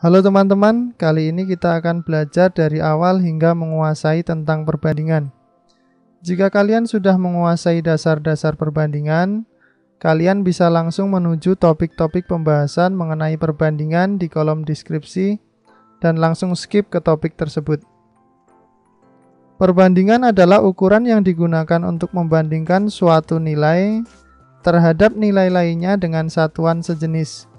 Halo teman-teman, kali ini kita akan belajar dari awal hingga menguasai tentang perbandingan. Jika kalian sudah menguasai dasar-dasar perbandingan, kalian bisa langsung menuju topik-topik pembahasan mengenai perbandingan di kolom deskripsi dan langsung skip ke topik tersebut. Perbandingan adalah ukuran yang digunakan untuk membandingkan suatu nilai terhadap nilai lainnya dengan satuan sejenis.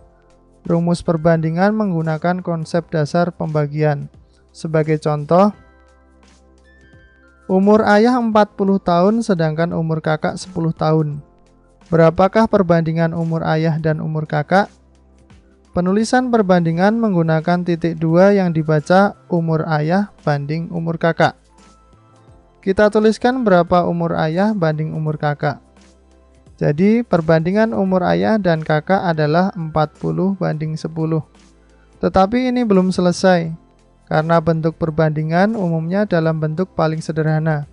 Rumus perbandingan menggunakan konsep dasar pembagian. Sebagai contoh, umur ayah 40 tahun sedangkan umur kakak 10 tahun. Berapakah perbandingan umur ayah dan umur kakak? Penulisan perbandingan menggunakan titik 2 yang dibaca umur ayah banding umur kakak. Kita tuliskan berapa umur ayah banding umur kakak. Jadi, perbandingan umur ayah dan kakak adalah 40 banding 10. Tetapi ini belum selesai, karena bentuk perbandingan umumnya dalam bentuk paling sederhana.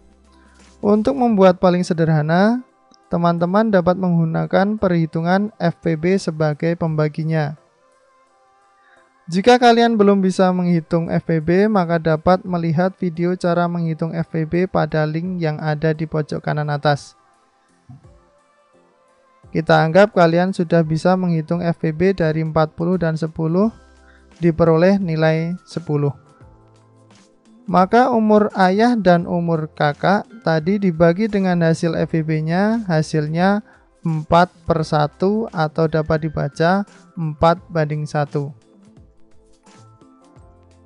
Untuk membuat paling sederhana, teman-teman dapat menggunakan perhitungan FPB sebagai pembaginya. Jika kalian belum bisa menghitung FPB, maka dapat melihat video cara menghitung FPB pada link yang ada di pojok kanan atas. Kita anggap kalian sudah bisa menghitung FPB dari 40 dan 10 diperoleh nilai 10. Maka umur ayah dan umur kakak tadi dibagi dengan hasil FPB-nya, hasilnya 4/1 atau dapat dibaca 4/1.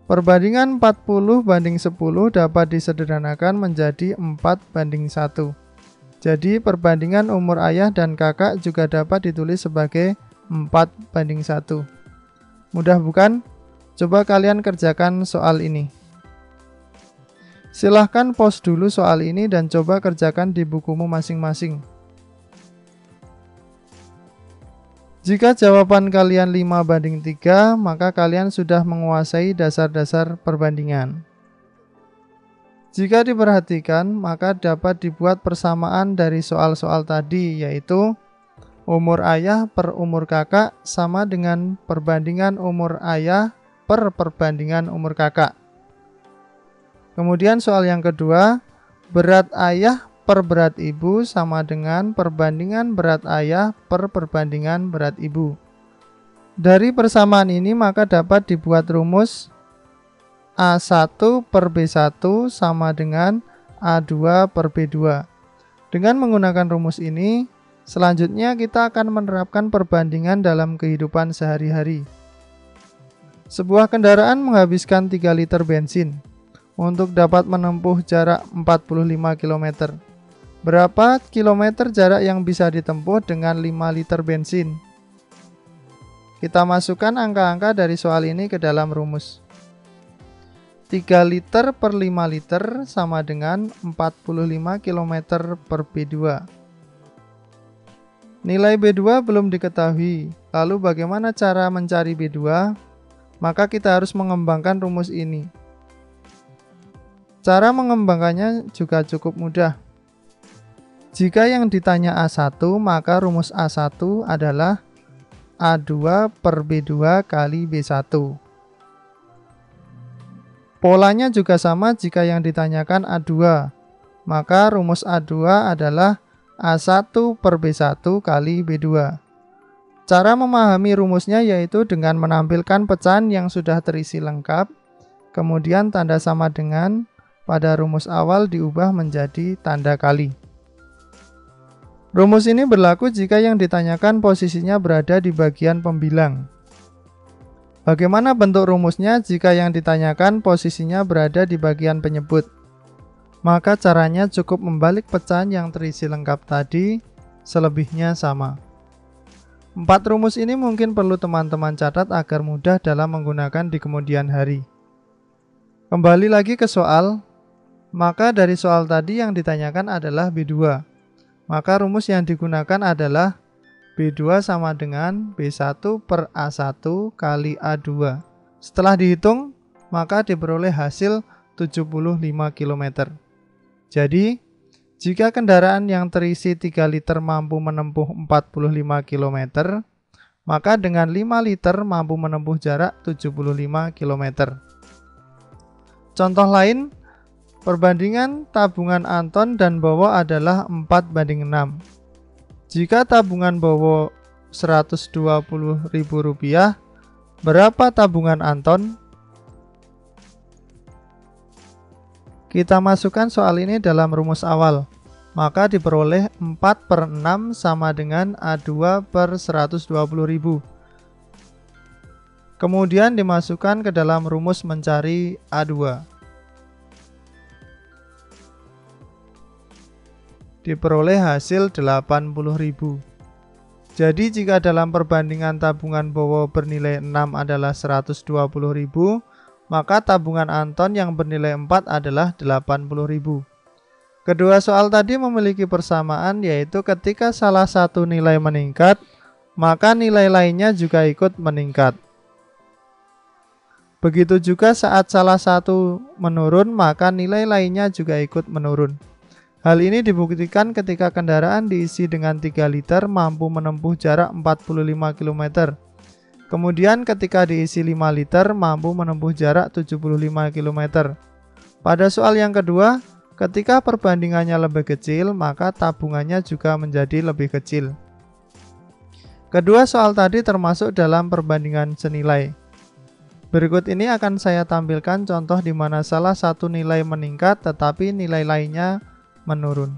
Perbandingan 40 banding 10 dapat disederhanakan menjadi 4/1. Jadi perbandingan umur ayah dan kakak juga dapat ditulis sebagai 4/1. Mudah bukan? Coba kalian kerjakan soal ini. Silahkan pause dulu soal ini dan coba kerjakan di bukumu masing-masing. Jika jawaban kalian 5/3, maka kalian sudah menguasai dasar-dasar perbandingan. Jika diperhatikan, maka dapat dibuat persamaan dari soal-soal tadi, yaitu umur ayah per umur kakak sama dengan perbandingan umur ayah per perbandingan umur kakak. Kemudian soal yang kedua, berat ayah per berat ibu sama dengan perbandingan berat ayah per perbandingan berat ibu. Dari persamaan ini maka dapat dibuat rumus A1 per B1 sama dengan A2 per B2. Dengan menggunakan rumus ini, selanjutnya kita akan menerapkan perbandingan dalam kehidupan sehari-hari. Sebuah kendaraan menghabiskan 3 liter bensin untuk dapat menempuh jarak 45 km. Berapa kilometer jarak yang bisa ditempuh dengan 5 liter bensin? Kita masukkan angka-angka dari soal ini ke dalam rumus. 3 liter per 5 liter sama dengan 45 km per B2. Nilai B2 belum diketahui, lalu bagaimana cara mencari B2? Maka kita harus mengembangkan rumus ini. Cara mengembangkannya juga cukup mudah. Jika yang ditanya A1, maka rumus A1 adalah A2 per B2 kali B1. Polanya juga sama jika yang ditanyakan A2, maka rumus A2 adalah A1 per B1 kali B2. Cara memahami rumusnya yaitu dengan menampilkan pecahan yang sudah terisi lengkap, kemudian tanda sama dengan pada rumus awal diubah menjadi tanda kali. Rumus ini berlaku jika yang ditanyakan posisinya berada di bagian pembilang. Bagaimana bentuk rumusnya jika yang ditanyakan posisinya berada di bagian penyebut? Maka caranya cukup membalik pecahan yang terisi lengkap tadi, selebihnya sama. 4 rumus ini mungkin perlu teman-teman catat agar mudah dalam menggunakan di kemudian hari. Kembali lagi ke soal, maka dari soal tadi yang ditanyakan adalah B2. Maka rumus yang digunakan adalah B2 sama dengan B1 per A1 kali A2. Setelah dihitung, maka diperoleh hasil 75 km. Jadi, jika kendaraan yang terisi 3 liter mampu menempuh 45 km, maka dengan 5 liter mampu menempuh jarak 75 km. Contoh lain, perbandingan tabungan Anton dan Bowo adalah 4:6. Jika tabungan Bowo Rp120.000, berapa tabungan Anton? Kita masukkan soal ini dalam rumus awal, maka diperoleh 4/6 sama dengan A2/120.000. Kemudian dimasukkan ke dalam rumus mencari A2. Diperoleh hasil 80.000. Jadi jika dalam perbandingan tabungan Bowo bernilai 6 adalah 120.000, maka tabungan Anton yang bernilai 4 adalah 80.000. Kedua soal tadi memiliki persamaan, yaitu ketika salah satu nilai meningkat, maka nilai lainnya juga ikut meningkat. Begitu juga saat salah satu menurun, maka nilai lainnya juga ikut menurun. Hal ini dibuktikan ketika kendaraan diisi dengan 3 liter mampu menempuh jarak 45 km. Kemudian ketika diisi 5 liter mampu menempuh jarak 75 km. Pada soal yang kedua, ketika perbandingannya lebih kecil, maka tabungannya juga menjadi lebih kecil. Kedua soal tadi termasuk dalam perbandingan senilai. Berikut ini akan saya tampilkan contoh di mana salah satu nilai meningkat tetapi nilai lainnya menurun.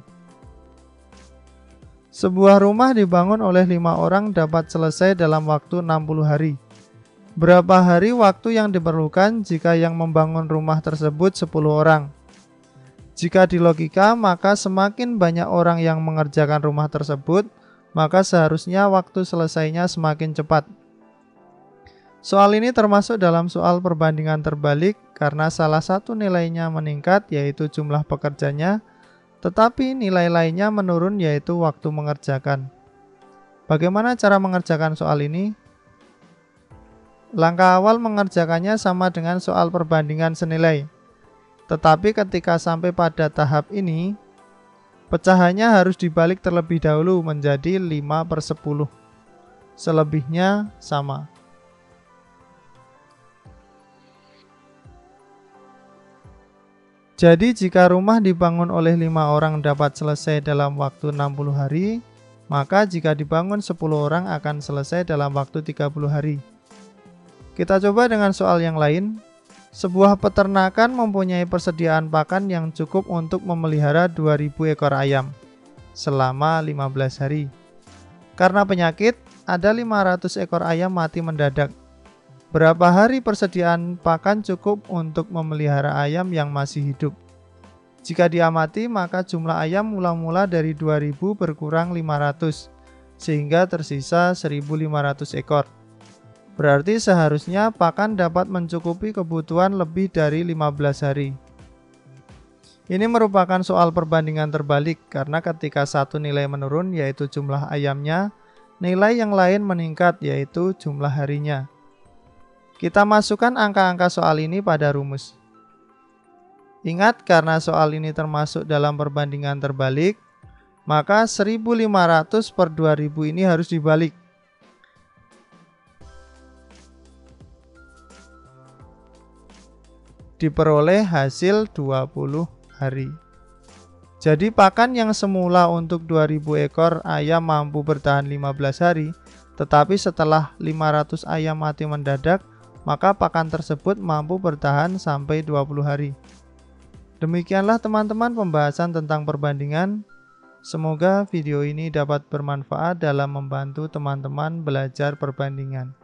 Sebuah rumah dibangun oleh 5 orang dapat selesai dalam waktu 60 hari. Berapa hari waktu yang diperlukan jika yang membangun rumah tersebut 10 orang? Jika di logika, maka semakin banyak orang yang mengerjakan rumah tersebut, maka seharusnya waktu selesainya semakin cepat. Soal ini termasuk dalam soal perbandingan terbalik karena salah satu nilainya meningkat yaitu jumlah pekerjanya, tetapi nilai lainnya menurun yaitu waktu mengerjakan. Bagaimana cara mengerjakan soal ini? Langkah awal mengerjakannya sama dengan soal perbandingan senilai. Tetapi ketika sampai pada tahap ini, pecahannya harus dibalik terlebih dahulu menjadi 5/10. Selebihnya sama. Jadi jika rumah dibangun oleh 5 orang dapat selesai dalam waktu 60 hari, maka jika dibangun 10 orang akan selesai dalam waktu 30 hari. Kita coba dengan soal yang lain. Sebuah peternakan mempunyai persediaan pakan yang cukup untuk memelihara 2.000 ekor ayam selama 15 hari. Karena penyakit, ada 500 ekor ayam mati mendadak. Berapa hari persediaan pakan cukup untuk memelihara ayam yang masih hidup? Jika diamati, maka jumlah ayam mula-mula dari 2.000 berkurang 500, sehingga tersisa 1.500 ekor. Berarti seharusnya pakan dapat mencukupi kebutuhan lebih dari 15 hari. Ini merupakan soal perbandingan terbalik, karena ketika satu nilai menurun, yaitu jumlah ayamnya, nilai yang lain meningkat, yaitu jumlah harinya. Kita masukkan angka-angka soal ini pada rumus. Ingat, karena soal ini termasuk dalam perbandingan terbalik, maka 1.500 per 2.000 ini harus dibalik. Diperoleh hasil 20 hari. Jadi pakan yang semula untuk 2.000 ekor ayam mampu bertahan 15 hari, tetapi setelah 500 ayam mati mendadak, maka pakan tersebut mampu bertahan sampai 20 hari. Demikianlah teman-teman pembahasan tentang perbandingan. Semoga video ini dapat bermanfaat dalam membantu teman-teman belajar perbandingan.